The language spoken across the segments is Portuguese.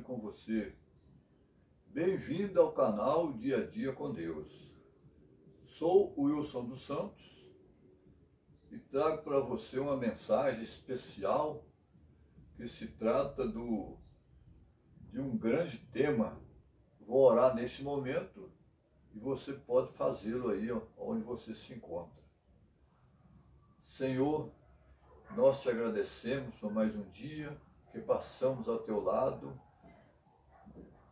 com você. Bem-vindo ao canal Dia a Dia com Deus. Sou o Wilson dos Santos e trago para você uma mensagem especial que se trata de um grande tema. Vou orar nesse momento e você pode fazê-lo aí onde você se encontra. Senhor, nós te agradecemos por mais um dia que passamos ao teu lado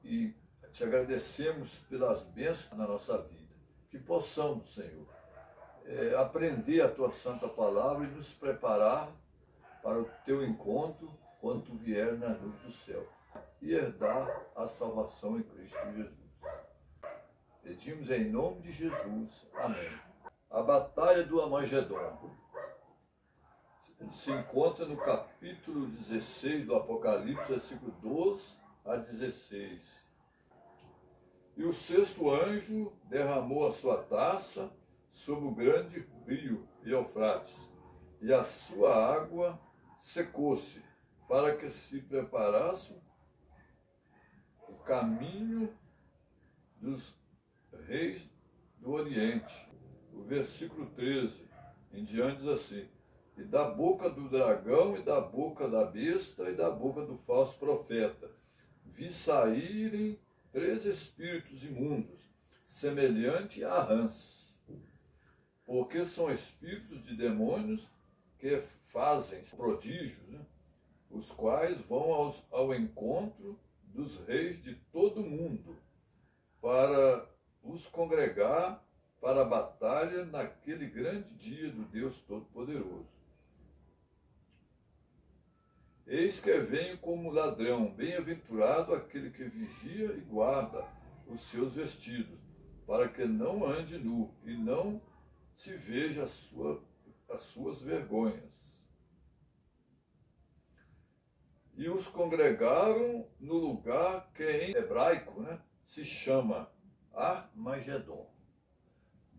e te agradecemos pelas bênçãos na nossa vida. Que possamos, Senhor, aprender a tua santa palavra e nos preparar para o teu encontro quando tu vier nas nuvens do céu e herdar a salvação em Cristo Jesus. Pedimos em nome de Jesus. Amém. A batalha do Armagedon se encontra no capítulo 16 do Apocalipse, versículo 12 a 16. E o sexto anjo derramou a sua taça sobre o grande rio Eufrates, e a sua água secou-se, para que se preparasse o caminho dos reis do Oriente. O versículo 13 em diante diz assim: e da boca do dragão, e da boca da besta, e da boca do falso profeta, vi saírem 3 espíritos imundos, semelhante a rãs, porque são espíritos de demônios que fazem prodígios, os quais vão ao encontro dos reis de todo o mundo, para os congregar para a batalha naquele grande dia do Deus Todo-Poderoso. Eis que venho como ladrão, bem-aventurado aquele que vigia e guarda os seus vestidos, para que não ande nu e não se veja as suas vergonhas. E os congregaram no lugar que em hebraico se chama Armagedon.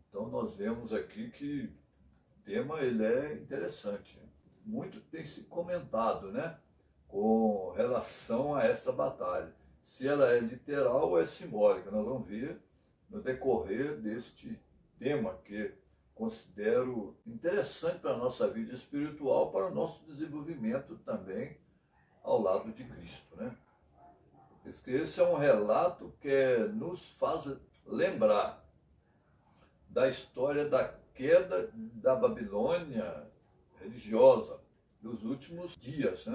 Então nós vemos aqui que o tema ele é interessante. Muito tem se comentado, com relação a essa batalha. Se ela é literal ou é simbólica. Nós vamos ver no decorrer deste tema que considero interessante para a nossa vida espiritual, para o nosso desenvolvimento também ao lado de Cristo, Esse é um relato que nos faz lembrar da história da queda da Babilônia religiosa dos últimos dias,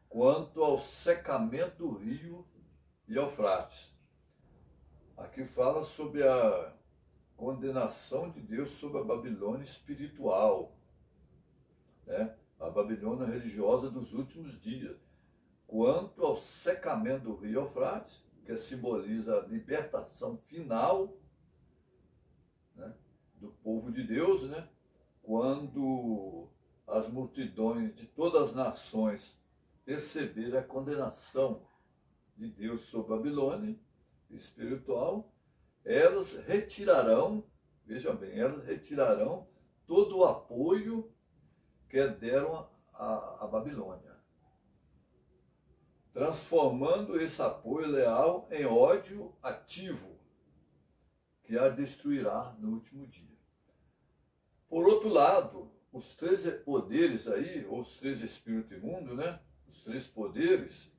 quanto ao secamento do rio Eufrates. Aqui fala sobre a condenação de Deus sobre a Babilônia espiritual, a Babilônia religiosa dos últimos dias, quanto ao secamento do rio Eufrates, que simboliza a libertação final do povo de Deus, quando as multidões de todas as nações perceberem a condenação de Deus sobre a Babilônia espiritual, elas retirarão, vejam bem, elas retirarão todo o apoio que deram à Babilônia, transformando esse apoio leal em ódio ativo, que a destruirá no último dia. Por outro lado, os 3 poderes aí, ou os 3 espíritos imundos, os 3 poderes,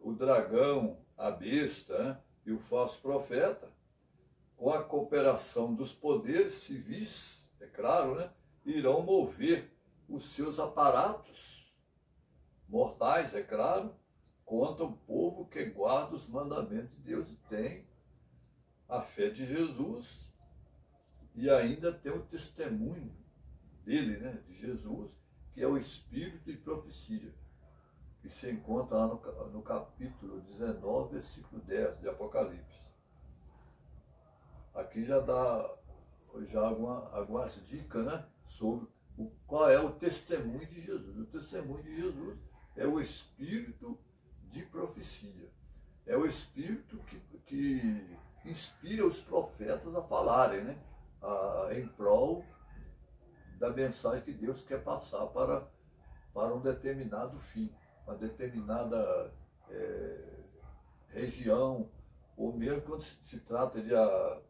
o dragão, a besta e o falso profeta, com a cooperação dos poderes civis, é claro, irão mover os seus aparatos mortais, é claro, contra o povo que guarda os mandamentos de Deus e tem a fé de Jesus, e ainda tem o testemunho dele, de Jesus, que é o espírito de profecia, que se encontra lá no capítulo 19, versículo 10 de Apocalipse. Aqui já dá algumas dicas, sobre qual é o testemunho de Jesus. O testemunho de Jesus é o espírito de profecia. É o espírito que inspira os profetas a falarem, em prol da mensagem que Deus quer passar para um determinado fim, uma determinada região, ou mesmo quando se trata de a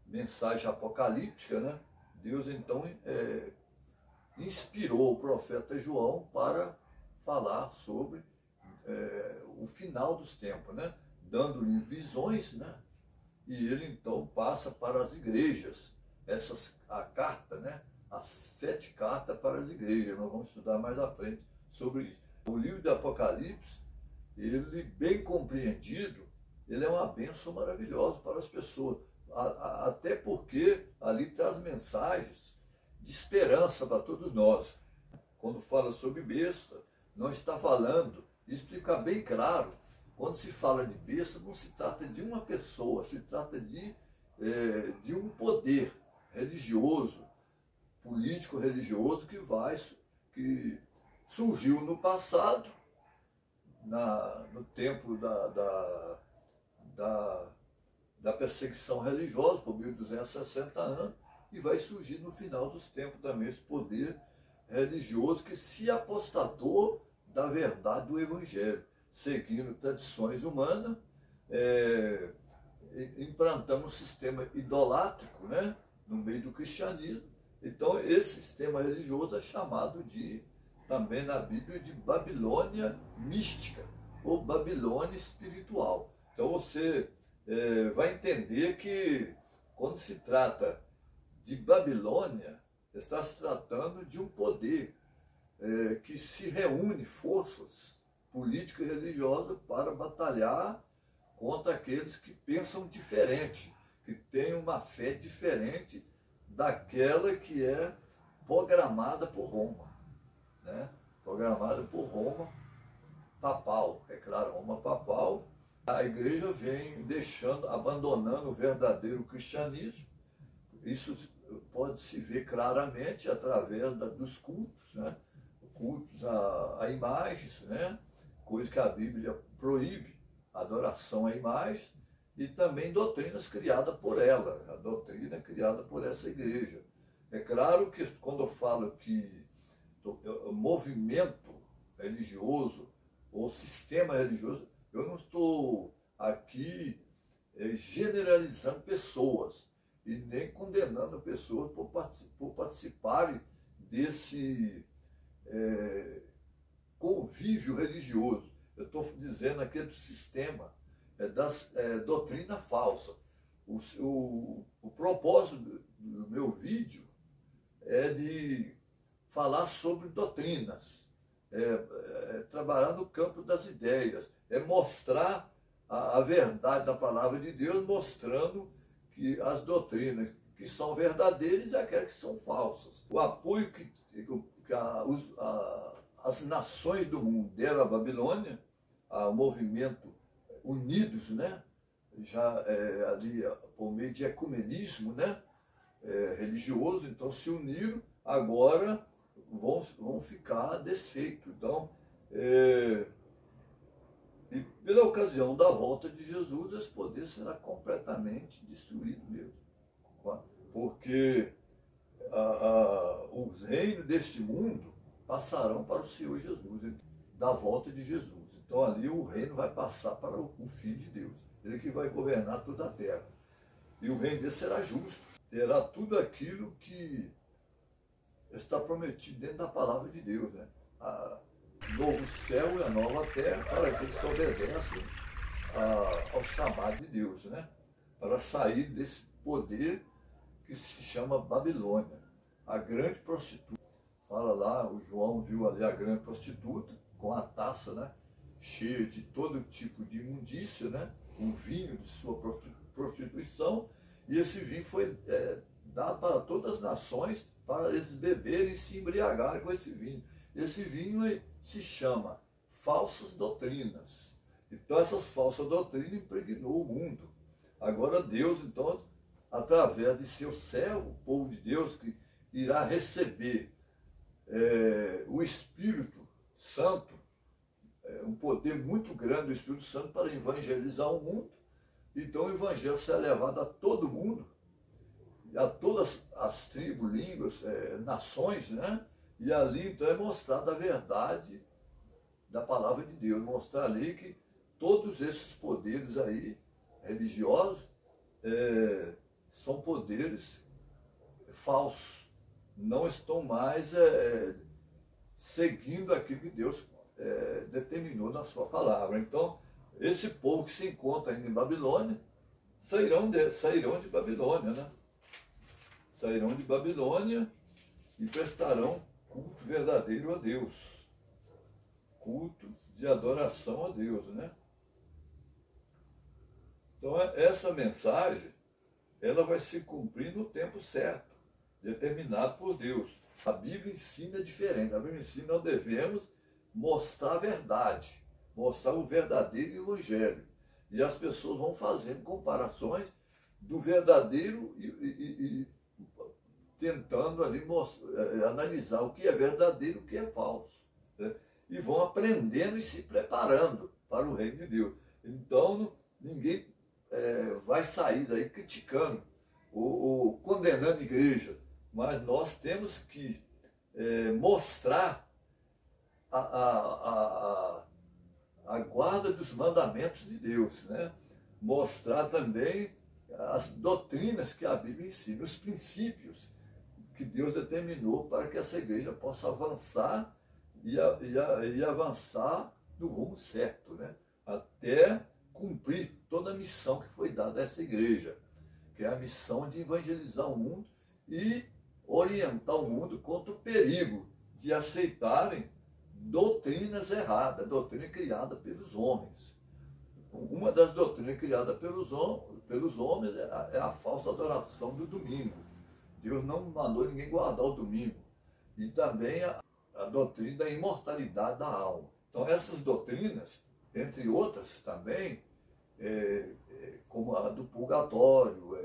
mensagem apocalíptica, né? Deus então inspirou o profeta João para falar sobre o final dos tempos, né? Dando-lhe visões, né? E ele então passa para as igrejas, a carta, né? As 7 cartas para as igrejas. Nós vamos estudar mais à frente sobre isso. O livro de Apocalipse, ele bem compreendido, ele é uma bênção maravilhosa para as pessoas, até porque ali traz mensagens de esperança para todos nós. Quando fala sobre besta, não está falando, isso fica bem claro, quando se fala de besta, não se trata de uma pessoa, se trata de um poder religioso, político-religioso que surgiu no passado, no tempo da perseguição religiosa, por 1260 anos, e vai surgir no final dos tempos também esse poder religioso que se apostatou da verdade do Evangelho, seguindo tradições humanas, implantando um sistema idolátrico, né, no meio do cristianismo. Então esse sistema religioso é chamado também na Bíblia de Babilônia mística, ou Babilônia espiritual. Então você vai entender que quando se trata de Babilônia, está se tratando de um poder que se reúne forças políticas e religiosas para batalhar contra aqueles que pensam diferente, que têm uma fé diferente daquela que é programada por Roma, né? Programada por Roma papal, é claro, Roma papal. A igreja vem abandonando o verdadeiro cristianismo. Isso pode se ver claramente através dos cultos, né? Cultos a imagens, né? Coisa que a Bíblia proíbe, adoração a imagens, e também doutrinas criadas por ela, a doutrina criada por essa igreja. É claro que quando eu falo que o movimento religioso ou sistema religioso, eu não estou aqui generalizando pessoas e nem condenando pessoas por participarem desse convívio religioso. Eu estou dizendo aquele sistema das doutrina falsa. O propósito do meu vídeo é de falar sobre doutrinas, trabalhar no campo das ideias, mostrar a verdade da palavra de Deus, mostrando que as doutrinas que são verdadeiras e aquelas que são falsas. O apoio que as nações do mundo deram à Babilônia, ao movimento Unidos, né? Já ali por meio de ecumenismo, né? Religioso, então se uniram, agora vão ficar desfeitos. Então, e pela ocasião da volta de Jesus, esse poder será completamente destruído mesmo. Porque os reinos deste mundo passarão para o Senhor Jesus, da volta de Jesus. Então ali o reino vai passar para o Filho de Deus. Ele que vai governar toda a terra. E o reino dele será justo. Terá tudo aquilo que está prometido dentro da palavra de Deus, né? O novo céu e a nova terra para aqueles que obedecem ao chamado de Deus, né? Para sair desse poder que se chama Babilônia, a grande prostituta. Fala lá, o João viu ali a grande prostituta com a taça, né? Cheia de todo tipo de imundícia, né? Um vinho de sua prostituição, e esse vinho foi dado para todas as nações para eles beberem e se embriagarem com esse vinho. Esse vinho se chama falsas doutrinas. Então essas falsas doutrinas impregnou o mundo. Agora Deus, então, através de seu servo, o povo de Deus, que irá receber o Espírito Santo, um poder muito grande do Espírito Santo para evangelizar o mundo. Então o evangelho será levado a todo mundo, a todas as tribos, línguas, nações, né? E ali então é mostrada a verdade da palavra de Deus, mostrar ali que todos esses poderes aí, religiosos, são poderes falsos. Não estão mais seguindo aquilo que Deus determinou na sua palavra. Então, esse povo que se encontra ainda em Babilônia, sairão de Babilônia, né? Sairão de Babilônia e prestarão culto verdadeiro a Deus. Culto de adoração a Deus, né? Então, essa mensagem, ela vai se cumprir no tempo certo, determinado por Deus. A Bíblia ensina diferente. A Bíblia ensina que nós devemos mostrar a verdade, mostrar o verdadeiro evangelho. E as pessoas vão fazendo comparações do verdadeiro e tentando ali analisar o que é verdadeiro e o que é falso, né? E vão aprendendo e se preparando para o reino de Deus. Então, ninguém vai sair daí criticando ou condenando a igreja, mas nós temos que mostrar a guarda dos mandamentos de Deus, né? Mostrar também as doutrinas que a Bíblia ensina, os princípios que Deus determinou para que essa igreja possa avançar e avançar no rumo certo, né? Até cumprir toda a missão que foi dada a essa igreja, que é a missão de evangelizar o mundo e orientar o mundo contra o perigo de aceitarem doutrinas erradas, doutrina criada pelos homens. Uma das doutrinas criadas pelos homens é a falsa adoração do domingo. Deus não mandou ninguém guardar o domingo. E também a doutrina da imortalidade da alma. Então essas doutrinas, entre outras também, como a do purgatório,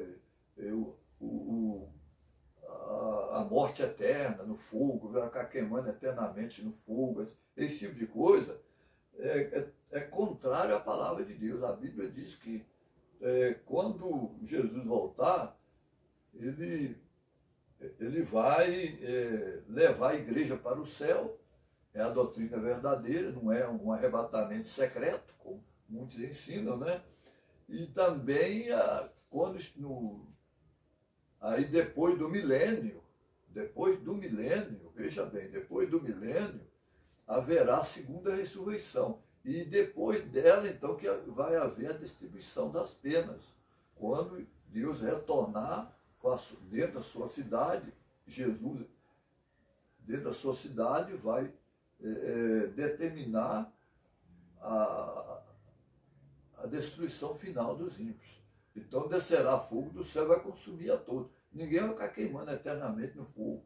a morte eterna no fogo, vai ficar queimando eternamente no fogo, esse tipo de coisa, é contrário à palavra de Deus. A Bíblia diz que quando Jesus voltar, ele vai levar a igreja para o céu. É a doutrina verdadeira, não é um arrebatamento secreto, como muitos ensinam, né? E também, aí depois do milênio, veja bem, depois do milênio, haverá a segunda ressurreição. E depois dela, então, que vai haver a distribuição das penas. Quando Deus retornar dentro da sua cidade, Jesus, dentro da sua cidade, vai determinar a destruição final dos ímpios. Então descerá fogo do céu e vai consumir a todos. Ninguém vai ficar queimando eternamente no fogo.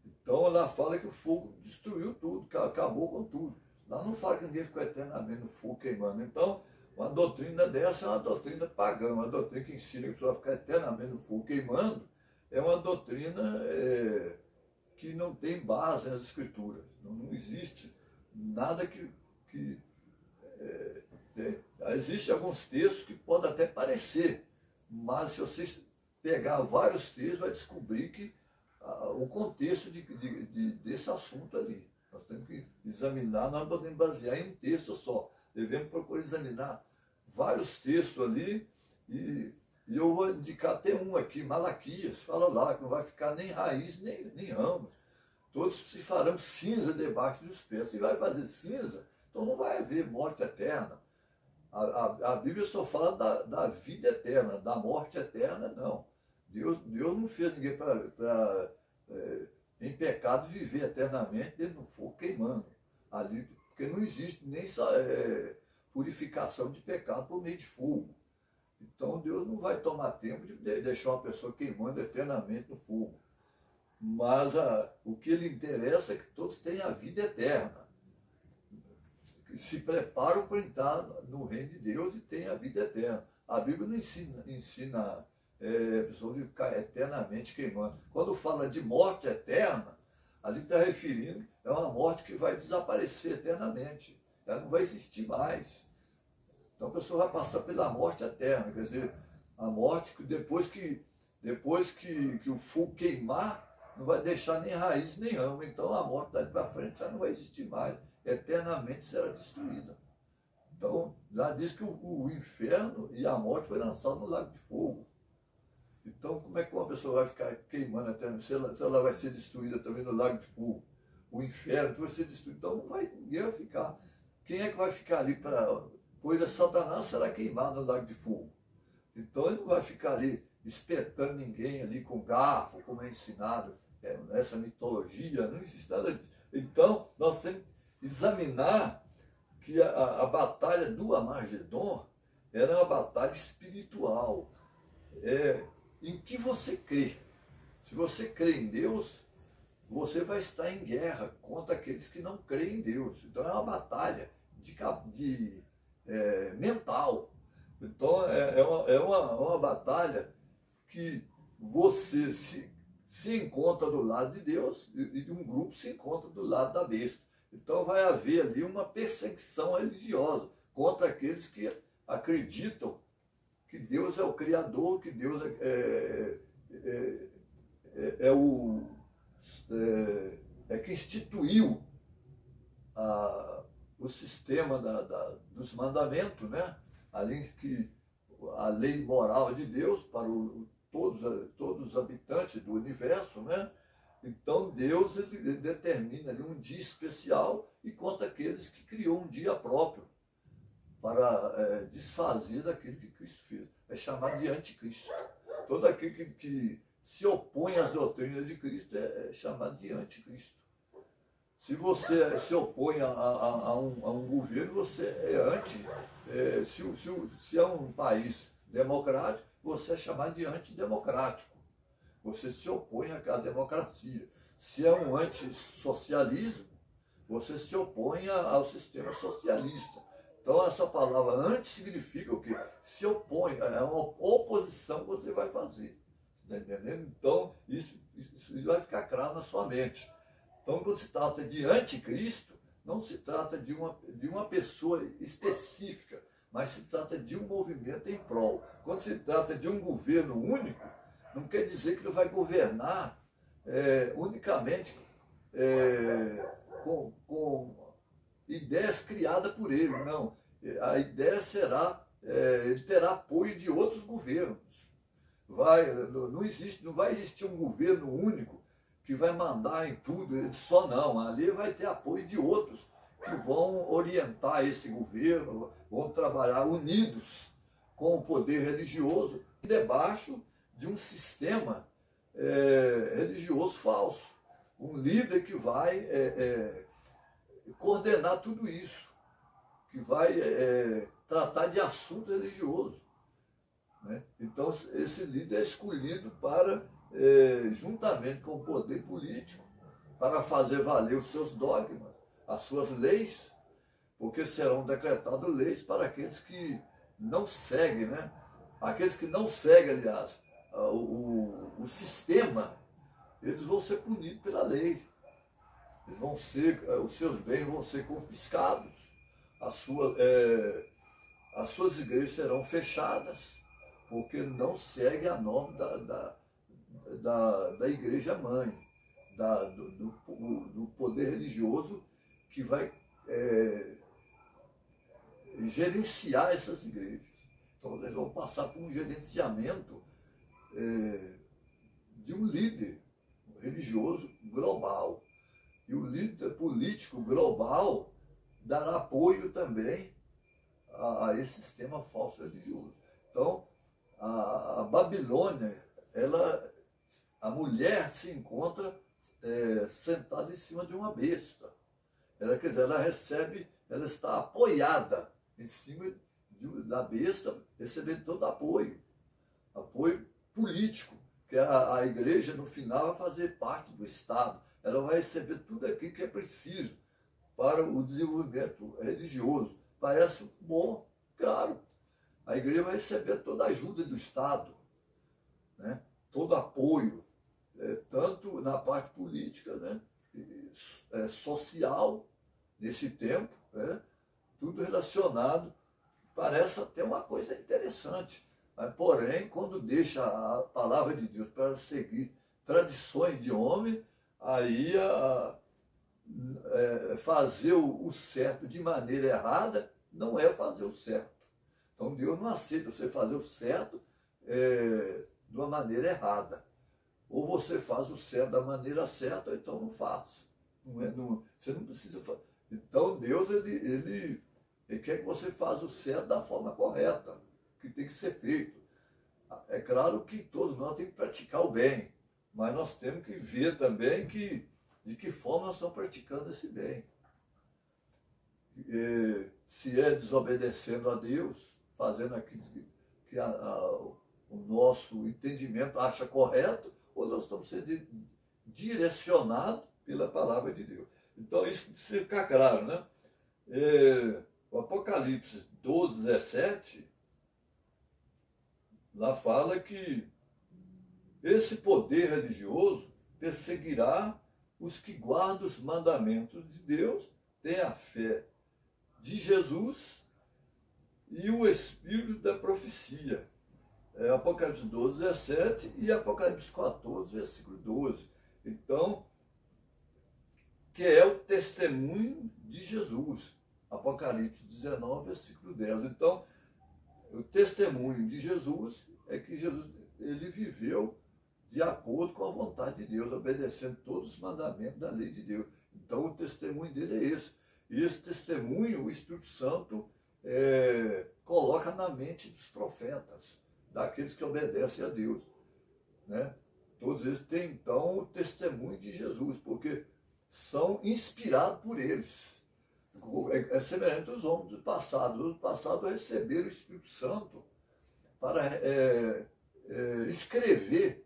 Então ela fala que o fogo destruiu tudo, que acabou com tudo. Lá não fala que ninguém ficou eternamente no fogo queimando. Então, uma doutrina dessa é uma doutrina pagã, uma doutrina que ensina que a pessoa vai ficar eternamente no fogo queimando, é uma doutrina que não tem base nas escrituras. Não existe nada que existem alguns textos que podem até parecer, mas se você pegar vários textos, vai descobrir que o contexto desse assunto ali. Nós temos que examinar, nós não podemos basear em um texto só. Devemos procurar examinar vários textos ali, e eu vou indicar até um aqui, Malaquias, fala lá que não vai ficar nem raiz, nem ramos. Todos se farão cinza debaixo dos pés. Se vai fazer cinza, então não vai haver morte eterna. A Bíblia só fala da vida eterna, da morte eterna, não. Deus não fez ninguém para em pecado viver eternamente dentro do fogo queimando. Ali, porque não existe nem purificação de pecado por meio de fogo. Então Deus não vai tomar tempo de deixar uma pessoa queimando eternamente no fogo. Mas o que lhe interessa é que todos tenham a vida eterna. Se preparam para entrar no reino de Deus e tenham a vida eterna. A Bíblia não ensina a pessoa ficar eternamente queimando. Quando fala de morte eterna, ali está referindo, é uma morte que vai desaparecer eternamente. Ela não vai existir mais. Então a pessoa vai passar pela morte eterna, quer dizer, a morte que depois que o fogo queimar, não vai deixar nem raiz nem ramo. Então a morte dali para frente já não vai existir mais. Eternamente será destruída. Então, lá diz que o inferno e a morte foi lançado no lago de fogo. Então, como é que uma pessoa vai ficar queimando até se ela vai ser destruída também no lago de fogo? O inferno vai ser destruído, então ninguém vai ficar. Quem é que vai ficar ali para... Pois Satanás será queimado no lago de fogo. Então ele não vai ficar ali espetando ninguém ali com garfo, como é ensinado nessa mitologia, não existe nada disso. Então, nós temos que examinar que a batalha do Armagedon era uma batalha espiritual. Em que você crê. Se você crê em Deus, você vai estar em guerra contra aqueles que não creem em Deus. Então é uma batalha mental. Então é uma batalha que você se encontra do lado de Deus e um grupo se encontra do lado da besta. Então vai haver ali uma perseguição religiosa contra aqueles que acreditam que Deus é o Criador, que Deus que instituiu o sistema dos mandamentos, né? Além que a lei moral de Deus para todos os habitantes do universo, né? Então Deus ele determina ali um dia especial e contra aqueles que criou um dia próprio para desfazer daquilo que Cristo fez. É chamado de anticristo. Todo aquele que se opõe às doutrinas de Cristo é chamado de anticristo. Se você se opõe a um governo, você é anti. Se é um país democrático, você é chamado de antidemocrático. Você se opõe à democracia. Se é um antissocialismo, você se opõe ao sistema socialista. Então essa palavra anti significa o quê? Se opõe, é uma oposição que você vai fazer. Está entendendo? Então isso vai ficar claro na sua mente. Então quando se trata de anticristo, não se trata de uma pessoa específica, mas se trata de um movimento em prol. Quando se trata de um governo único, não quer dizer que ele vai governar unicamente com ideias criadas por ele, não. A ideia será, ele terá apoio de outros governos. Não vai existir um governo único que vai mandar em tudo, só não. Ali vai ter apoio de outros que vão orientar esse governo, vão trabalhar unidos com o poder religioso, debaixo de um sistema religioso falso. Um líder que vai coordenar tudo isso, que vai tratar de assunto religioso. Né? Então, esse líder é escolhido para, juntamente com o poder político, para fazer valer os seus dogmas, as suas leis, porque serão decretadas leis para aqueles que não seguem, né? Aqueles que não seguem, aliás, o sistema, eles vão ser punidos pela lei. Os seus bens vão ser confiscados, as suas igrejas serão fechadas, porque não segue a norma da igreja mãe, do poder religioso que vai gerenciar essas igrejas. Então eles vão passar por um gerenciamento de um líder religioso global. E o líder político global dará apoio também a esse sistema falso religioso. Então, a Babilônia, a mulher se encontra sentada em cima de uma besta. Quer dizer, ela está apoiada em cima da besta, recebendo todo apoio político, que a igreja no final vai fazer parte do Estado. Ela vai receber tudo aquilo que é preciso para o desenvolvimento religioso. Parece bom, claro. A igreja vai receber toda a ajuda do Estado, né? Todo apoio, tanto na parte política, né? Social, nesse tempo, né? Tudo relacionado. Parece até uma coisa interessante. Mas, porém, quando deixa a palavra de Deus para seguir tradições de homem, aí fazer o certo de maneira errada não é fazer o certo. Então Deus não aceita você fazer o certo de uma maneira errada. Ou você faz o certo da maneira certa, ou então não faz. Você não precisa fazer. Então Deus ele quer que você faça o certo da forma correta, que tem que ser feito. É claro que todos nós temos que praticar o bem, mas nós temos que ver também de que forma nós estamos praticando esse bem. Se é desobedecendo a Deus, fazendo aquilo que o nosso entendimento acha correto, ou nós estamos sendo direcionados pela palavra de Deus. Então isso precisa ficar claro, né? O Apocalipse 12, 17, lá fala que esse poder religioso perseguirá os que guardam os mandamentos de Deus, têm a fé de Jesus e o espírito da profecia. Apocalipse 12, 17 e Apocalipse 14, versículo 12. Então, que é o testemunho de Jesus. Apocalipse 19, versículo 10. Então, o testemunho de Jesus é que Jesus ele viveu de acordo com a vontade de Deus, obedecendo todos os mandamentos da lei de Deus. Então, o testemunho dele é esse. E esse testemunho, o Espírito Santo coloca na mente dos profetas, daqueles que obedecem a Deus, né? Todos eles têm, então, o testemunho de Jesus, porque são inspirados por eles. É semelhante aos homens do passado. Os do passado receberam o Espírito Santo para escrever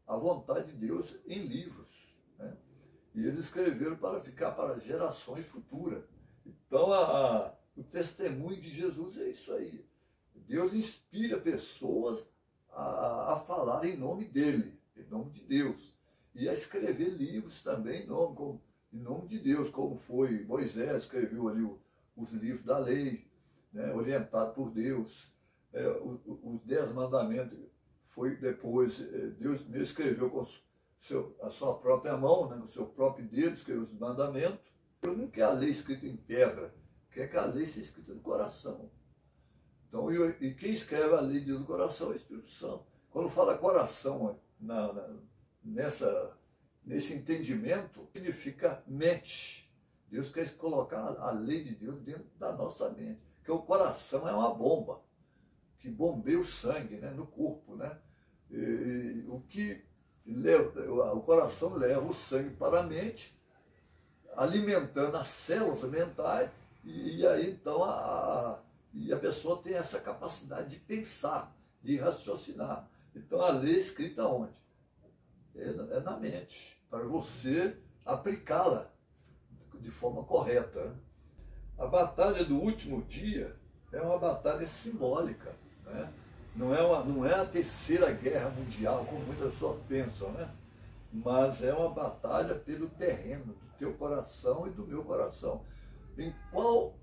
a vontade de Deus em livros, né? E eles escreveram para ficar para gerações futuras. Então, o testemunho de Jesus é isso aí. Deus inspira pessoas a falar em nome dele, em nome de Deus. E a escrever livros também em nome de Deus, como foi Moisés, escreveu ali os livros da lei, né, orientado por Deus. Os 10 mandamentos foi depois, Deus me escreveu com a sua própria mão, né, com o seu próprio dedo, escreveu os mandamentos. Eu não quero a lei escrita em pedra, quero que a lei seja escrita no coração. Então, e quem escreve a lei de Deus no coração é o Espírito Santo. Quando fala coração nesse entendimento, significa mente. Deus quer colocar a lei de Deus dentro da nossa mente. Porque o coração é uma bomba que bombeia o sangue, né, no corpo, né? O coração leva o sangue para a mente, alimentando as células mentais, e aí então a pessoa tem essa capacidade de pensar, de raciocinar. Então a lei é escrita onde? É na mente, para você aplicá-la de forma correta, né? A batalha do último dia é uma batalha simbólica, né? Não é a terceira guerra mundial, como muitas pessoas pensam, né? Mas é uma batalha pelo terreno do teu coração e do meu coração. Em qual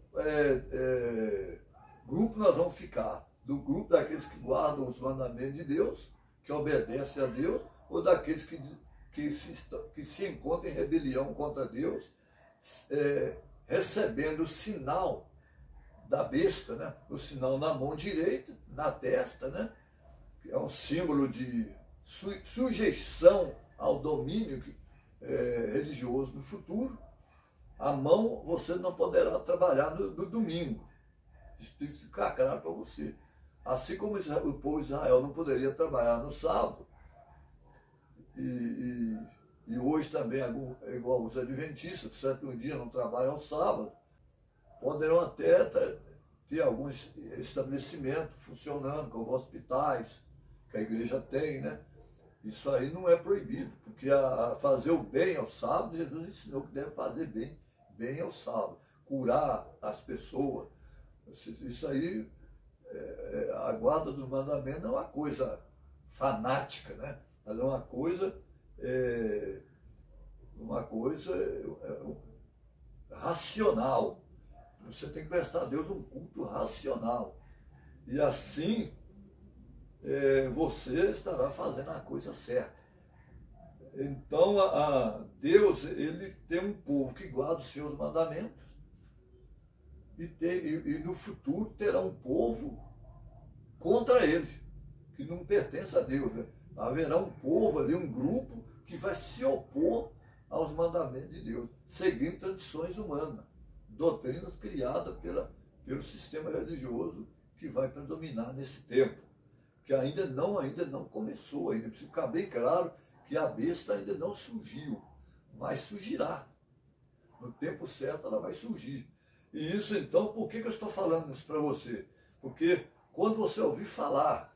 grupo nós vamos ficar? Do grupo daqueles que guardam os mandamentos de Deus, que obedecem a Deus, ou daqueles que se encontram em rebelião contra Deus, recebendo o sinal da besta, né? O sinal na mão direita, na testa, né? Que é um símbolo de sujeição ao domínio religioso no futuro. A mão você não poderá trabalhar no domingo. Isso tem que ficar claro para você. Assim como o povo de Israel não poderia trabalhar no sábado, e hoje também é igual os adventistas, que certo dia não trabalham ao sábado, poderão até ter alguns estabelecimentos funcionando, como hospitais, que a igreja tem, né? Isso aí não é proibido, porque fazer o bem ao sábado, Jesus ensinou que deve fazer bem ao sábado, curar as pessoas. Isso aí, a guarda dos mandamentos não é uma coisa fanática, né? Mas é uma coisa racional. Você tem que prestar a Deus um culto racional. E assim você estará fazendo a coisa certa. Então, Deus ele tem um povo que guarda os seus mandamentos e no futuro terá um povo contra ele, que não pertence a Deus, né? Haverá um povo ali, um grupo que vai se opor aos mandamentos de Deus, seguindo tradições humanas, doutrinas criadas pelo sistema religioso que vai predominar nesse tempo, que ainda não começou, ainda precisa ficar bem claro que a besta ainda não surgiu, mas surgirá. No tempo certo ela vai surgir. E isso então, por que eu estou falando isso para você? Porque quando você ouvir falar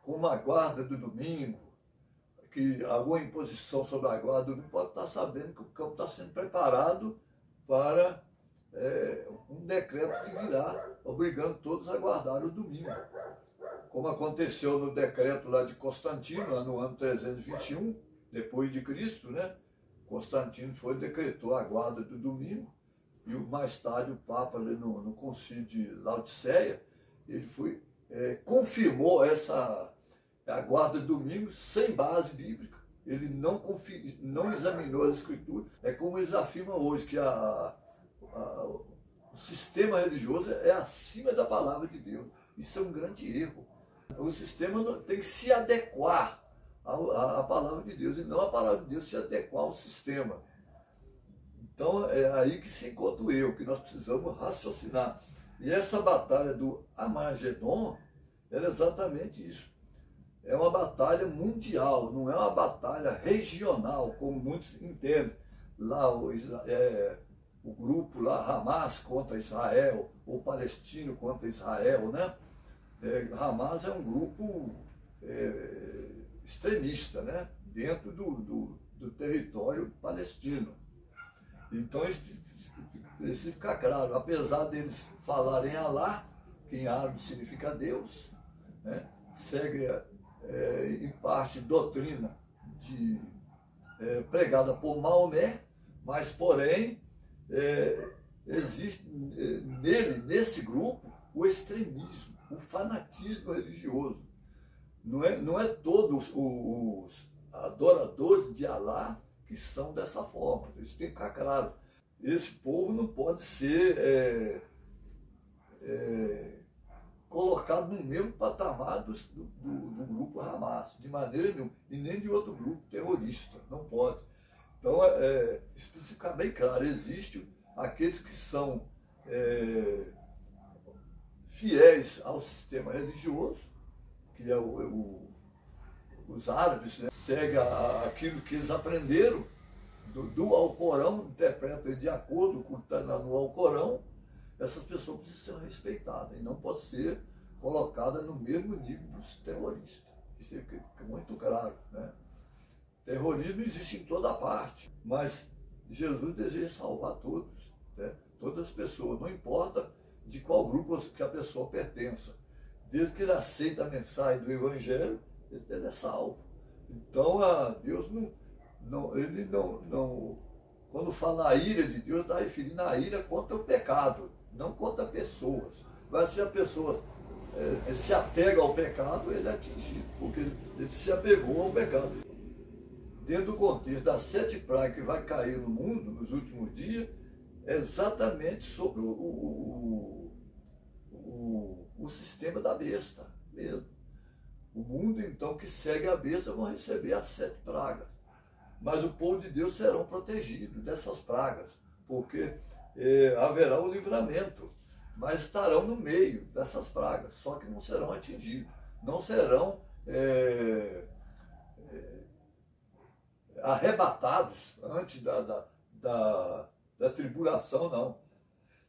como a guarda do domingo, que alguma imposição sobre a guarda do domingo, pode estar sabendo que o campo está sendo preparado para um decreto que virá, obrigando todos a guardar o domingo. Como aconteceu no decreto lá de Constantino, lá no ano 321, depois de Cristo, né? Constantino decretou a guarda do domingo, e mais tarde o Papa, ali no concílio de Laodiceia, ele confirmou a guarda do domingo sem base bíblica. Ele não examinou as escrituras. É como eles afirmam hoje, que o sistema religioso é acima da palavra de Deus. Isso é um grande erro. O sistema tem que se adequar à palavra de Deus, e não a palavra de Deus se adequar ao sistema. Então é aí que se encontra o erro, que nós precisamos raciocinar. E essa batalha do Armagedon é exatamente isso. É uma batalha mundial, não é uma batalha regional, como muitos entendem. Lá o grupo lá, Hamas contra Israel, ou palestino contra Israel, né? Hamas é um grupo extremista, né? Dentro do território palestino. Então isso precisa ficar claro, apesar deles falarem Alá, que em árabe significa Deus, né? Segue em parte doutrina pregada por Maomé, mas porém existe nesse grupo o extremismo, o fanatismo religioso. Não é todos os adoradores de Alá que são dessa forma. Isso tem que ficar claro. Esse povo não pode ser colocado no mesmo patamar do grupo Hamas, de maneira nenhuma, e nem de outro grupo terrorista, não pode. Então, isso precisa ficar bem claro. Existem aqueles que são fiéis ao sistema religioso, que é os árabes, né? Seguem aquilo que eles aprenderam do Alcorão, interpretam de acordo com o que está no Alcorão. Essas pessoas precisam ser respeitadas e não pode ser colocada no mesmo nível dos terroristas. Isso é muito claro, né? Terrorismo existe em toda parte, mas Jesus deseja salvar todos, né? Todas as pessoas, não importa de qual grupo que a pessoa pertença. Desde que ele aceita a mensagem do Evangelho, ele é salvo. Então, Deus ele não, quando fala a ira de Deus, está referindo a ira contra o pecado, não contra pessoas. Mas se a pessoa se apega ao pecado, ele é atingido, porque ele se apegou ao pecado. Dentro do contexto das 7 pragas que vai cair no mundo nos últimos dias, é exatamente sobre o sistema da besta mesmo. O mundo, então, que segue a besta vão receber as 7 pragas. Mas o povo de Deus serão protegidos dessas pragas, porque haverá o livramento, mas estarão no meio dessas pragas, só que não serão atingidos, não serão arrebatados antes da tribulação, não.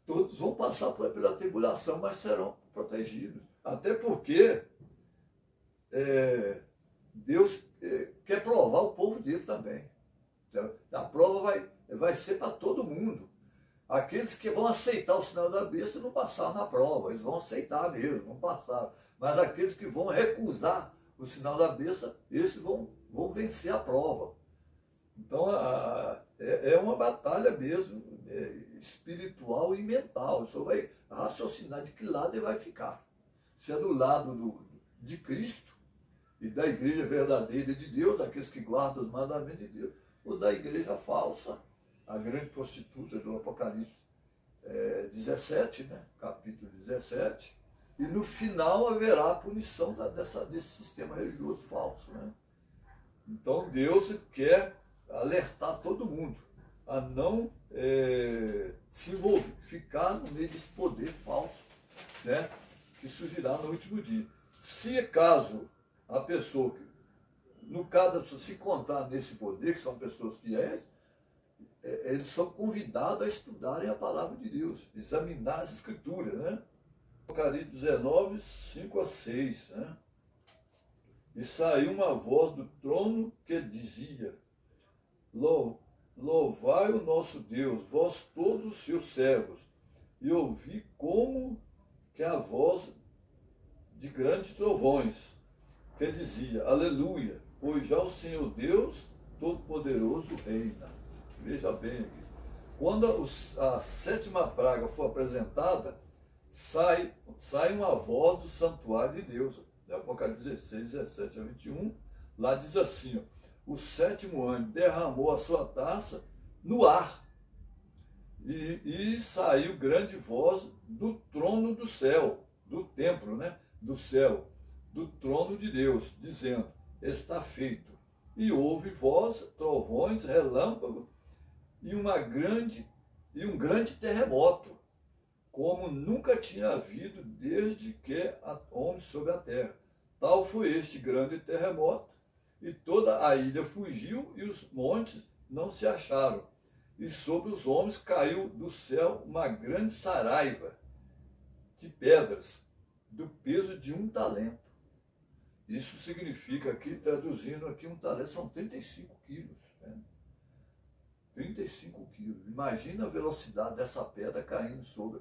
Todos vão passar pela tribulação, mas serão protegidos. Até porque Deus quer provar o povo dele também. A prova vai ser para todo mundo. Aqueles que vão aceitar o sinal da besta não passaram na prova, eles vão aceitar mesmo, vão passar. Mas aqueles que vão recusar o sinal da besta, esses vão vencer a prova. Então é uma batalha mesmo espiritual e mental. O senhor vai raciocinar de que lado ele vai ficar. Se é do lado de Cristo e da igreja verdadeira de Deus, daqueles que guardam os mandamentos de Deus, ou da igreja falsa, a grande prostituta do Apocalipse 17, né? Capítulo 17, e no final haverá a punição desse sistema religioso falso, né? Então Deus quer alertar todo mundo a não se envolver, ficar no meio desse poder falso, né? Que surgirá no último dia. Se caso a pessoa, no caso, se encontrar nesse poder, que são pessoas fiéis, eles são convidados a estudarem a palavra de Deus, examinar as escrituras, né? Apocalipse 19, 5 a 6, né? E saiu uma voz do trono que dizia: louvai o nosso Deus, vós todos os seus servos. E ouvi como que a voz de grandes trovões, que dizia: aleluia, pois já o Senhor Deus Todo-Poderoso reina. Veja bem aqui. Quando a sétima praga for apresentada, sai uma voz do santuário de Deus. Apocalipse 16, 17 a 21, lá diz assim: ó, o sétimo anjo derramou a sua taça no ar, e saiu grande voz do trono do céu, do templo, né? Do céu, do trono de Deus, dizendo: está feito. E houve voz, trovões, relâmpagos, e um grande terremoto, como nunca tinha havido desde que há homens sobre a terra. Tal foi este grande terremoto, e toda a ilha fugiu, e os montes não se acharam. E sobre os homens caiu do céu uma grande saraiva de pedras, do peso de 1 talento. Isso significa aqui, traduzindo aqui, 1 talento são 35 quilos. Né? 35 quilos. Imagina a velocidade dessa pedra caindo sobre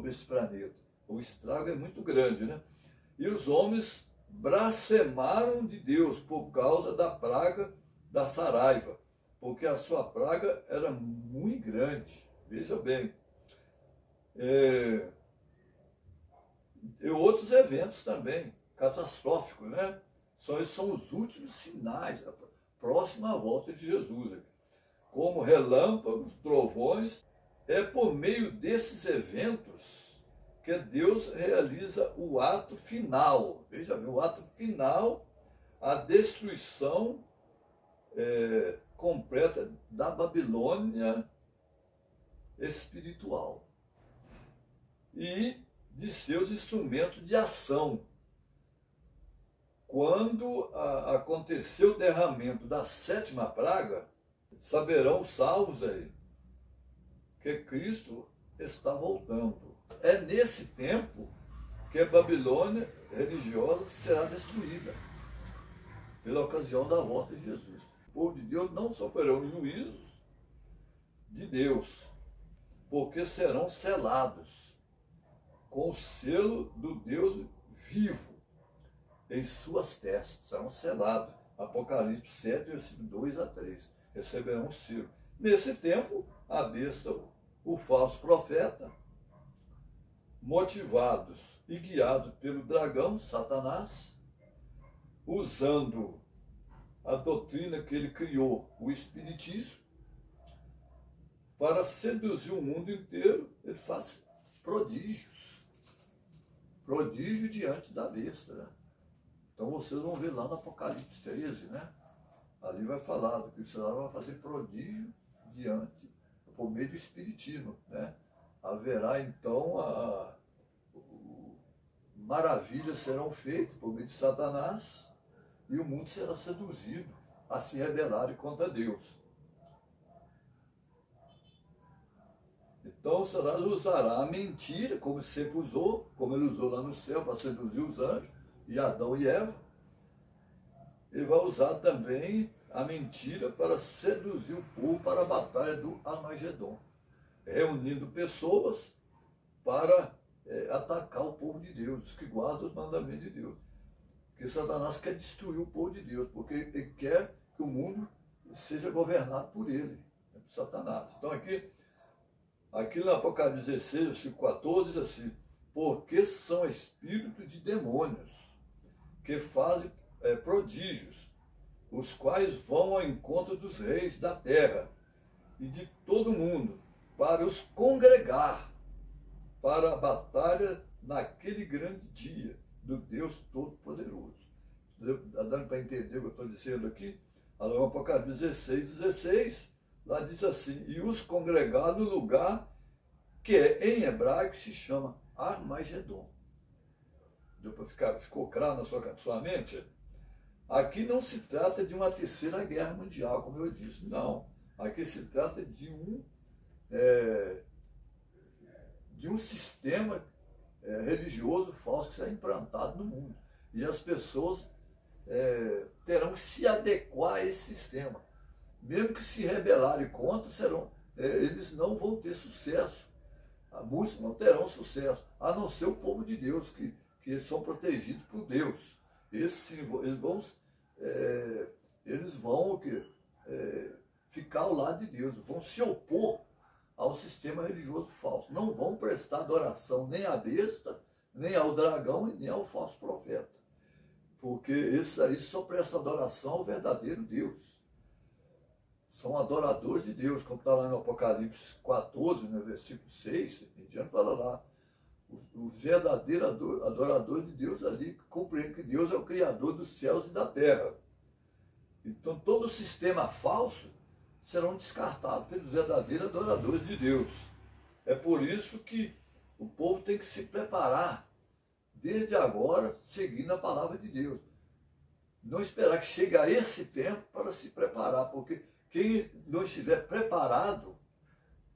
esse planeta. O estrago é muito grande, né? E os homens blasfemaram de Deus por causa da praga da saraiva, porque a sua praga era muito grande. Veja bem. E outros eventos também, catastróficos, né? Esses são os últimos sinais, próxima à volta de Jesus. Como relâmpagos, trovões. É por meio desses eventos que Deus realiza o ato final. Veja bem, o ato final, a destruição completa da Babilônia espiritual e de seus instrumentos de ação. Quando aconteceu o derramamento da sétima praga, saberão os salvos aí que Cristo está voltando. É nesse tempo que a Babilônia religiosa será destruída, pela ocasião da volta de Jesus. O povo de Deus não sofrerão juízos de Deus, porque serão selados com o selo do Deus vivo em suas testas. Serão selados. Apocalipse 7, versículo 2 a 3. Receberão o selo. Nesse tempo, a besta, o falso profeta, motivados e guiados pelo dragão, Satanás, usando a doutrina que ele criou, o espiritismo, para seduzir o mundo inteiro, ele faz prodígios. Prodígio diante da besta, né? Então vocês vão ver lá no Apocalipse 13, né? Ali vai falar do que o Senhor vai fazer prodígio por meio do espiritismo, né? Haverá então maravilhas serão feitas por meio de Satanás e o mundo será seduzido a se rebelar contra Deus. Então o Senhor usará a mentira, como sempre usou, como ele usou lá no céu para seduzir os anjos, e Adão e Eva. Ele vai usar também a mentira para seduzir o povo para a batalha do Armagedon, reunindo pessoas para atacar o povo de Deus, os que guardam os mandamentos de Deus. Porque Satanás quer destruir o povo de Deus, porque ele quer que o mundo seja governado por ele, por Satanás. Então aqui no Apocalipse 16, versículo 14, diz assim: porque são espíritos de demônios que fazem prodígios, os quais vão ao encontro dos reis da terra e de todo mundo, para os congregar para a batalha naquele grande dia do Deus Todo-Poderoso. Está dando para entender o que eu estou dizendo aqui? Alô, Apocalipse 16, lá diz assim, e os congregar no lugar que em hebraico se chama Armagedon. Deu para ficou claro na sua mente? Aqui não se trata de uma terceira guerra mundial, como eu disse, não. Aqui se trata de um sistema religioso falso que será implantado no mundo. E as pessoas terão que se adequar a esse sistema. Mesmo que se rebelarem contra, eles não vão ter sucesso. Muitos não terão sucesso, a não ser o povo de Deus, que eles são protegidos por Deus. Eles vão ficar ao lado de Deus, vão se opor ao sistema religioso falso. Não vão prestar adoração nem à besta, nem ao dragão e nem ao falso profeta. Porque esses aí só prestam adoração ao verdadeiro Deus. São adoradores de Deus, como está lá no Apocalipse 14, no versículo 6, em diante fala lá. O verdadeiro adorador de Deus ali, que compreende que Deus é o Criador dos céus e da terra. Então todo o sistema falso serão descartados pelos verdadeiros adoradores de Deus. É por isso que o povo tem que se preparar, desde agora, seguindo a palavra de Deus. Não esperar que chegue a esse tempo para se preparar, porque quem não estiver preparado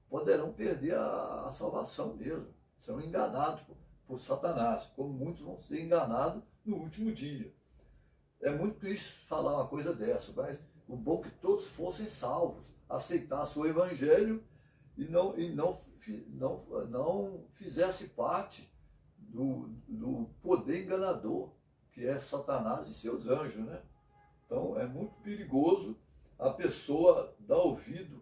poderão perder a salvação mesmo. Serão enganados por Satanás, como muitos vão ser enganados no último dia. É muito triste falar uma coisa dessa, mas o bom é que todos fossem salvos, aceitassem o Evangelho e não fizesse parte do poder enganador, que é Satanás e seus anjos, né? Então é muito perigoso a pessoa dar ouvido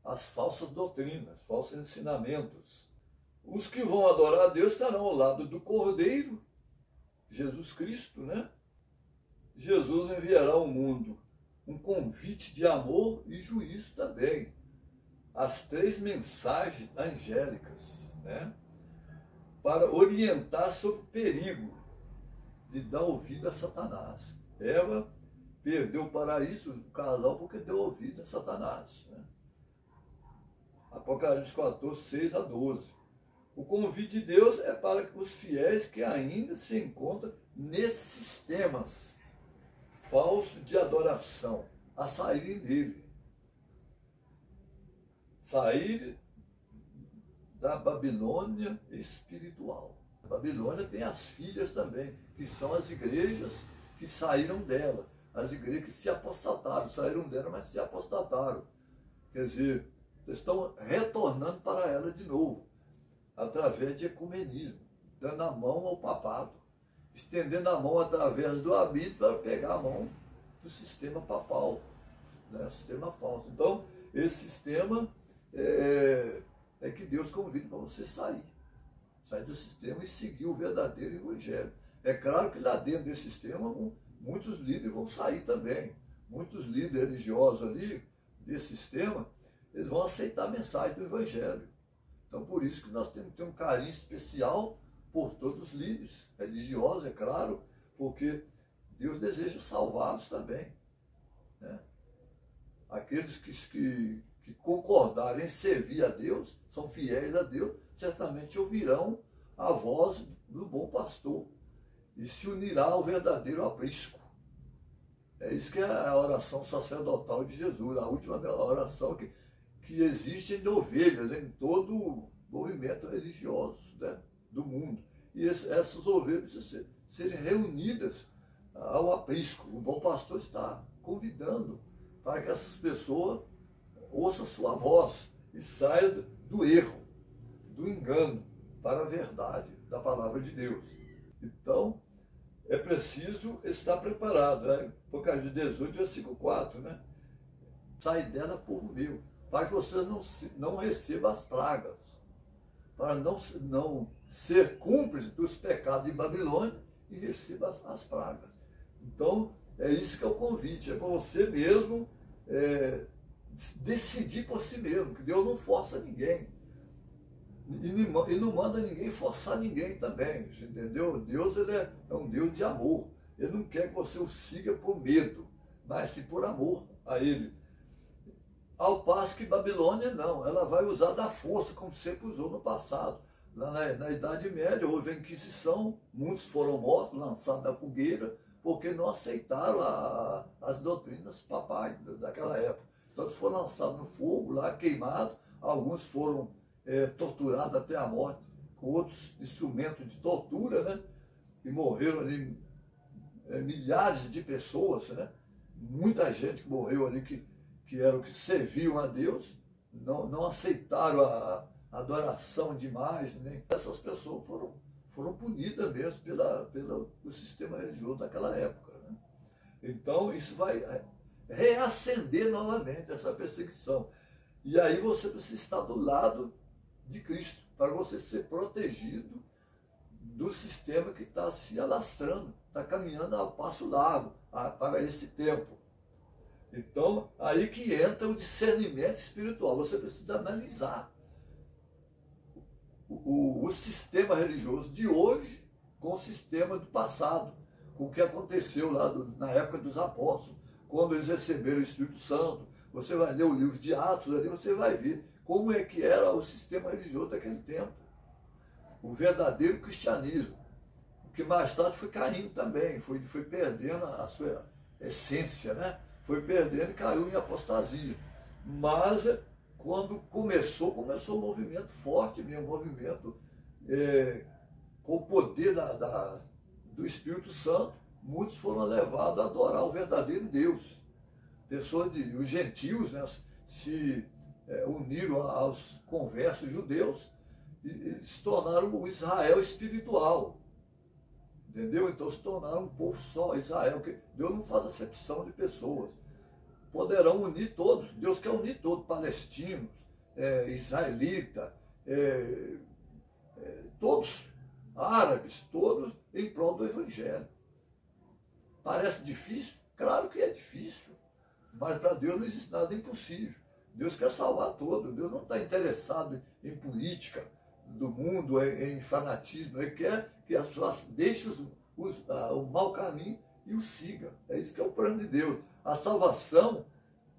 às falsas doutrinas, falsos ensinamentos. Os que vão adorar a Deus estarão ao lado do Cordeiro, Jesus Cristo, né? Jesus enviará ao mundo um convite de amor e juízo também. As 3 mensagens angélicas, né? Para orientar sobre o perigo de dar ouvido a Satanás. Eva perdeu o paraíso, o casal, porque deu ouvido a Satanás, né? Apocalipse 14, 6 a 12. O convite de Deus é para os fiéis que ainda se encontram nesses sistemas falsos de adoração, a saírem dele. Sair da Babilônia espiritual. A Babilônia tem as filhas também, que são as igrejas que saíram dela. As igrejas que se apostataram, saíram dela, mas se apostataram. Quer dizer, estão retornando para ela de novo, através de ecumenismo, dando a mão ao papado, estendendo a mão através do habito para pegar a mão do sistema papal, né? Sistema falso. Então, esse sistema é que Deus convida para você sair do sistema e seguir o verdadeiro evangelho. É claro que lá dentro desse sistema, muitos líderes vão sair também. Muitos líderes religiosos ali, desse sistema, eles vão aceitar a mensagem do evangelho. Então, por isso que nós temos que ter um carinho especial por todos os líderes religiosos, é claro, porque Deus deseja salvá-los também, né? Aqueles que concordarem em servir a Deus, são fiéis a Deus, certamente ouvirão a voz do bom pastor e se unirá ao verdadeiro aprisco. É isso que é a oração sacerdotal de Jesus, a última oração que existe em ovelhas, em todo o movimento religioso, né, do mundo. E essas ovelhas precisam serem reunidas ao aprisco. O bom pastor está convidando para que essas pessoas ouçam sua voz e saiam do erro, do engano, para a verdade da palavra de Deus. Então, é preciso estar preparado, né? Apocalipse 18, versículo 4, né? Sai dela, povo meu, para que você não receba as pragas, para não ser cúmplice dos pecados de Babilônia e receba as pragas. Então, é isso que é o convite, é para você mesmo decidir por si mesmo, que Deus não força ninguém. E não manda ninguém forçar ninguém também, você entendeu? Deus ele é um Deus de amor. Ele não quer que você o siga por medo, mas sim por amor a Ele. Ao passo que Babilônia não, ela vai usar da força, como sempre usou no passado. Lá na Idade Média houve a Inquisição, muitos foram mortos, lançados na fogueira, porque não aceitaram as doutrinas papais daquela época. Então eles foram lançados no fogo, lá queimados, alguns foram torturados até a morte, com outros instrumentos de tortura, né? E morreram ali milhares de pessoas, né? Muita gente que morreu ali que eram que serviam a Deus, não aceitaram a adoração de imagens, nem essas pessoas foram punidas mesmo pelo sistema religioso daquela época, né? Então isso vai reacender novamente essa perseguição. E aí você precisa estar do lado de Cristo, para você ser protegido do sistema que está se alastrando, está caminhando a passo largo para esse tempo. Então, aí que entra o discernimento espiritual. Você precisa analisar o sistema religioso de hoje com o sistema do passado, com o que aconteceu lá na época dos apóstolos, quando eles receberam o Espírito Santo. Você vai ler o livro de Atos, ali você vai ver como é que era o sistema religioso daquele tempo. O verdadeiro cristianismo, que mais tarde foi caindo também, foi perdendo a sua essência, né? Foi perdendo e caiu em apostasia. Mas quando começou um movimento forte, um movimento com o poder do Espírito Santo, muitos foram levados a adorar o verdadeiro Deus. Os gentios, né, se uniram aos conversos judeus e se tornaram o Israel espiritual. Entendeu? Então se tornaram um povo só, Israel, que Deus não faz acepção de pessoas. Poderão unir todos, Deus quer unir todos, palestinos, israelitas, todos, árabes, todos, em prol do Evangelho. Parece difícil? Claro que é difícil, mas para Deus não existe nada impossível. Deus quer salvar todos, Deus não está interessado em política do mundo, em fanatismo. Ele quer que as pessoas deixem o mau caminho e o sigam. É isso que é o plano de Deus. A salvação,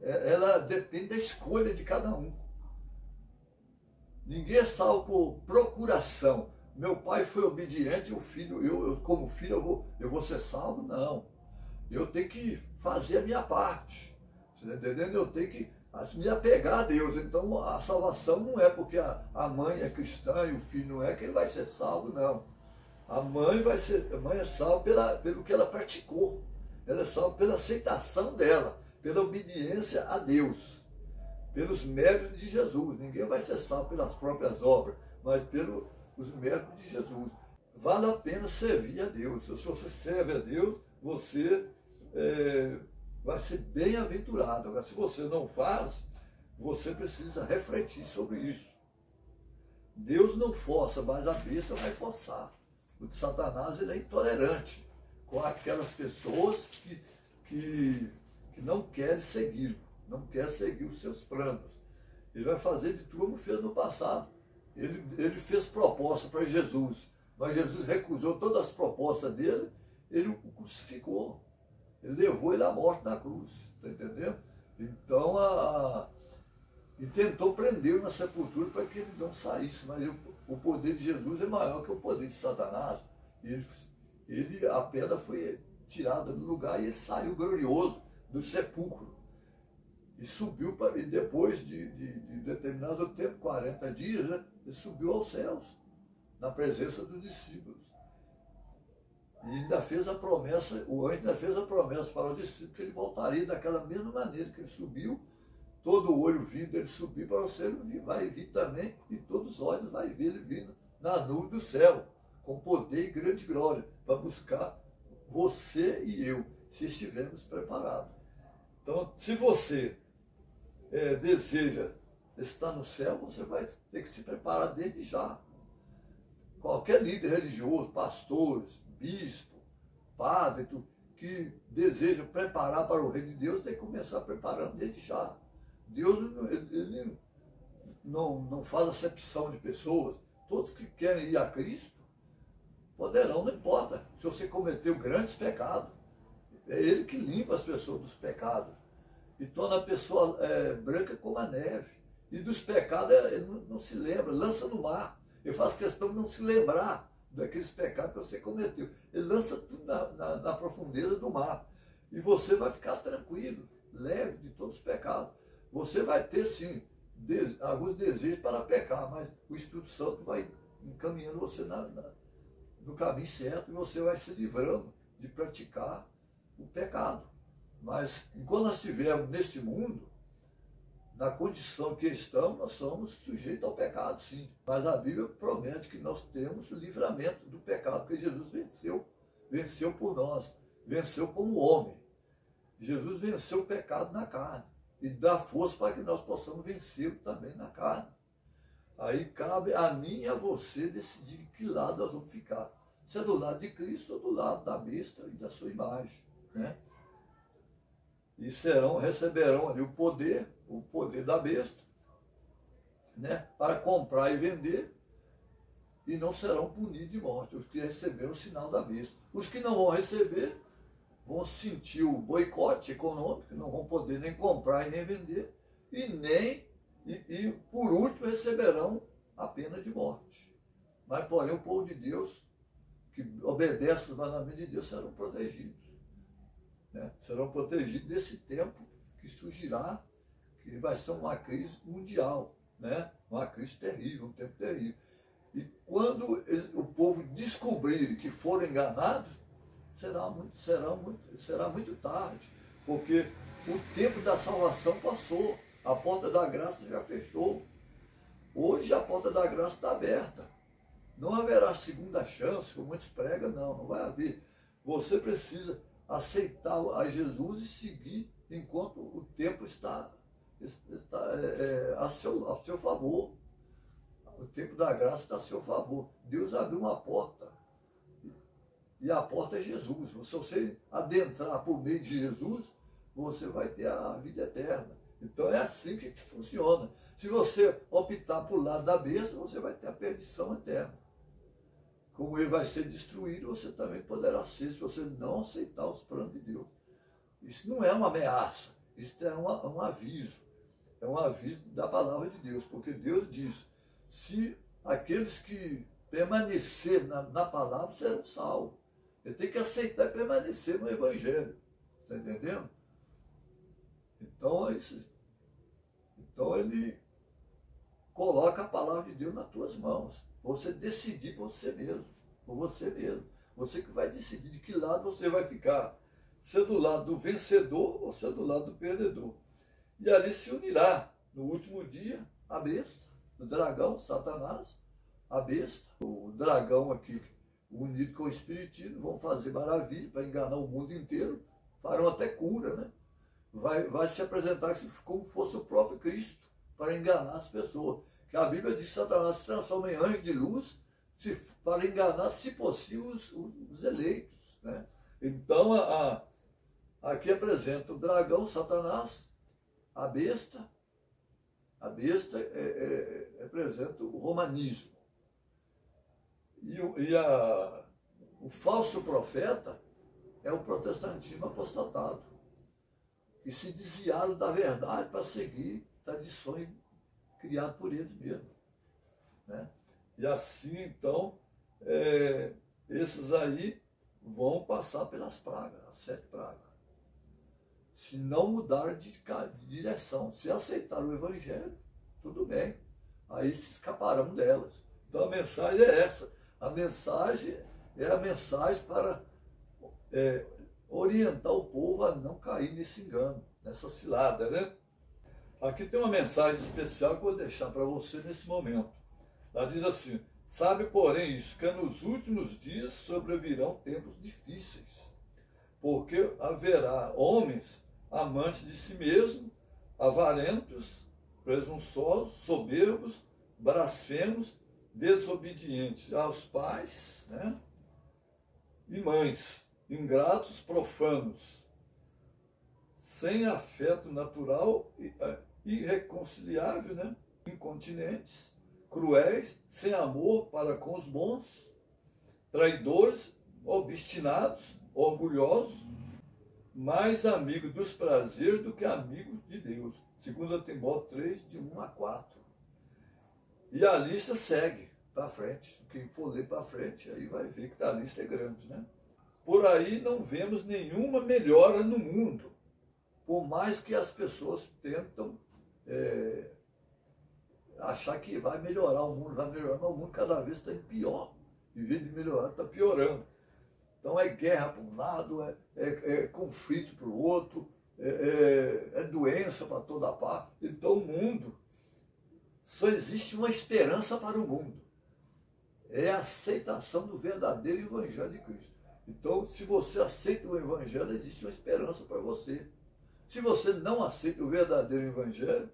ela depende da escolha de cada um. Ninguém é salvo por procuração. Meu pai foi obediente, o filho, eu como filho eu vou ser salvo? Não. Eu tenho que fazer a minha parte. Você está entendendo? Eu tenho que me apegar a Deus. Então a salvação não é porque a mãe é cristã e o filho não é que ele vai ser salvo, não. A mãe é salva pelo que ela praticou. Ela é salva pela aceitação dela, pela obediência a Deus, pelos méritos de Jesus. Ninguém vai ser salvo pelas próprias obras, mas pelos méritos de Jesus. Vale a pena servir a Deus. Se você serve a Deus, você vai ser bem-aventurado. Agora, se você não faz, você precisa refletir sobre isso. Deus não força, mas a besta vai forçar. O de Satanás, ele é intolerante com aquelas pessoas que não querem segui-lo, não querem seguir os seus planos. Ele vai fazer de tudo como fez no passado. Ele fez proposta para Jesus, mas Jesus recusou todas as propostas dele, ele o crucificou. Ele levou ele à morte na cruz, está entendendo? Então, e tentou prendê-lo na sepultura para que ele não saísse, mas o poder de Jesus é maior que o poder de Satanás. A pedra foi tirada do lugar e ele saiu glorioso do sepulcro. E subiu, e depois de determinado tempo, 40 dias, né, ele subiu aos céus, na presença dos discípulos. E ainda fez a promessa, o anjo ainda fez a promessa para os discípulos que ele voltaria daquela mesma maneira que ele subiu, todo o olho vindo dele subir para o céu, vai vir também, e todos os olhos vai ver ele vindo na nuvem do céu, com poder e grande glória, para buscar você e eu, se estivermos preparados. Então, se você deseja estar no céu, você vai ter que se preparar desde já. Qualquer líder religioso, pastores, bispo, padre, que deseja preparar para o reino de Deus, tem que começar preparando desde já. Deus ele não faz acepção de pessoas. Todos que querem ir a Cristo poderão, não importa se você cometeu grandes pecados. É Ele que limpa as pessoas dos pecados e torna a pessoa branca como a neve. E dos pecados ele não se lembra, lança no mar. Ele faz questão de não se lembrar daqueles pecados que você cometeu. Ele lança tudo na profundeza do mar. E você vai ficar tranquilo, leve de todos os pecados. Você vai ter, sim, alguns desejos para pecar, mas o Espírito Santo vai encaminhando você no caminho certo e você vai se livrando de praticar o pecado. Mas enquanto nós estivermos neste mundo, na condição que estamos, nós somos sujeitos ao pecado, sim. Mas a Bíblia promete que nós temos o livramento do pecado, porque Jesus venceu por nós, venceu como homem. Jesus venceu o pecado na carne e dá força para que nós possamos vencê-lo também na carne. Aí cabe a mim e a você decidir de que lado nós vamos ficar. Se é do lado de Cristo ou do lado da besta e da sua imagem, né? E receberão ali o poder da besta, né? Para comprar e vender, e não serão punidos de morte, os que receberam o sinal da besta. Os que não vão receber vão sentir o boicote econômico, não vão poder nem comprar e nem vender, e por último receberão a pena de morte. Mas porém o povo de Deus, que obedece os mandamentos de Deus, serão protegidos. Né? Serão protegidos desse tempo que surgirá, que vai ser uma crise mundial, né? Uma crise terrível, um tempo terrível. E quando o povo descobrir que foram enganados, será muito tarde, porque o tempo da salvação passou, a porta da graça já fechou. Hoje a porta da graça está aberta. Não haverá segunda chance, como muitos pregam, não vai haver. Você precisa aceitar a Jesus e seguir enquanto o tempo está a seu favor. O tempo da graça está a seu favor. Deus abriu uma porta. E a porta é Jesus. Se você adentrar por meio de Jesus, você vai ter a vida eterna. Então é assim que funciona. Se você optar por lado da besta, você vai ter a perdição eterna. Como ele vai ser destruído, você também poderá ser, se você não aceitar os planos de Deus. Isso não é uma ameaça, isso é um aviso. É um aviso da palavra de Deus, porque Deus diz, se aqueles que permanecer na palavra serão salvos. Ele tem que aceitar e permanecer no Evangelho. Está entendendo? Então ele coloca a palavra de Deus nas tuas mãos. Você decidir por você mesmo. Por você mesmo. Você que vai decidir de que lado você vai ficar. Se é do lado do vencedor ou se é do lado do perdedor. E ali se unirá, no último dia, a besta, o dragão, Satanás, a besta. O dragão aqui, unido com o espiritismo, vão fazer maravilha para enganar o mundo inteiro. Farão até cura, né? Vai se apresentar como fosse o próprio Cristo, para enganar as pessoas. Que a Bíblia diz que Satanás se transforma em anjo de luz para enganar, se possível, os eleitos. Né? Então, aqui apresenta o dragão, Satanás, a besta. A besta representa o romanismo. E o falso profeta é o protestantismo apostatado, que se desviaram da verdade para seguir tradições criadas por eles mesmos. Né? E assim, então, esses aí vão passar pelas pragas, as 7 pragas. Se não mudar de direção, se aceitar o Evangelho, tudo bem. Aí se escaparão delas. Então a mensagem é essa. A mensagem é a mensagem para orientar o povo a não cair nesse engano, nessa cilada, né? Aqui tem uma mensagem especial que eu vou deixar para você nesse momento. Ela diz assim, sabe, porém, isso, que nos últimos dias sobrevirão tempos difíceis, porque haverá homens amantes de si mesmos, avarentos, presunçosos, soberbos, blasfemos, desobedientes aos pais, né? E mães, ingratos, profanos, sem afeto natural irreconciliável, né? Incontinentes, cruéis, sem amor para com os bons, traidores, obstinados, orgulhosos, mais amigos dos prazeres do que amigos de Deus. 2 Timóteo 3, de 1 a 4. E a lista segue para frente. Quem for ler para frente, aí vai ver que a lista é grande, né? Por aí não vemos nenhuma melhora no mundo, por mais que as pessoas tentam achar que vai melhorar, o mundo vai melhorar, mas o mundo cada vez está pior. Em vez de melhorar, está piorando. Então é guerra para um lado, é conflito para o outro, é doença para toda parte. Então o mundo, só existe uma esperança para o mundo. É a aceitação do verdadeiro Evangelho de Cristo. Então, se você aceita o Evangelho, existe uma esperança para você. Se você não aceita o verdadeiro Evangelho,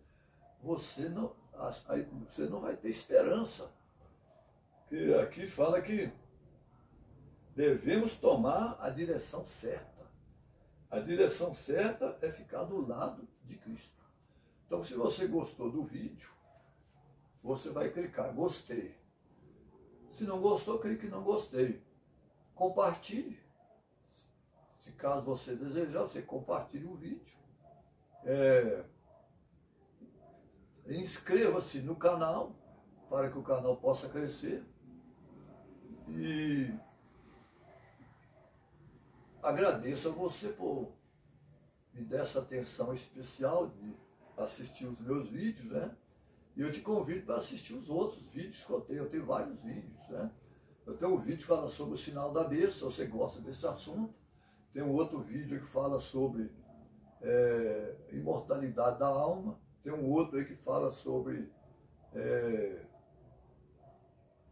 você não vai ter esperança. Porque aqui fala que devemos tomar a direção certa. A direção certa é ficar do lado de Cristo. Então, se você gostou do vídeo, você vai clicar gostei. Se não gostou, clique em não gostei. Compartilhe. Se caso você desejar, você compartilhe o vídeo. Inscreva-se no canal, para que o canal possa crescer. E agradeço a você por me dar essa atenção especial de assistir os meus vídeos, né? E eu te convido para assistir os outros vídeos que eu tenho. Eu tenho vários vídeos, né? Eu tenho um vídeo que fala sobre o sinal da besta, se você gosta desse assunto. Tem um outro vídeo que fala sobre imortalidade da alma. Tem um outro aí que fala sobre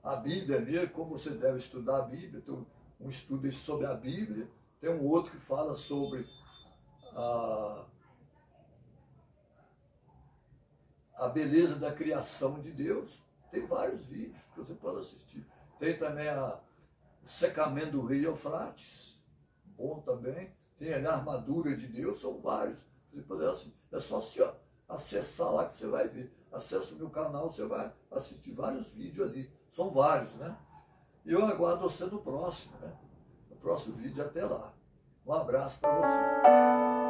a Bíblia mesmo, como você deve estudar a Bíblia. Tem um estudo sobre a Bíblia. Tem um outro que fala sobre a beleza da criação de Deus. Tem vários vídeos que você pode assistir. Tem também o secamento do rio Eufrates, bom também. Tem a armadura de Deus, são vários. Você pode assistir. É só acessar lá que você vai ver. Acesse o meu canal, você vai assistir vários vídeos ali. São vários, né? E eu aguardo você no próximo, né? No próximo vídeo, até lá. Um abraço para você.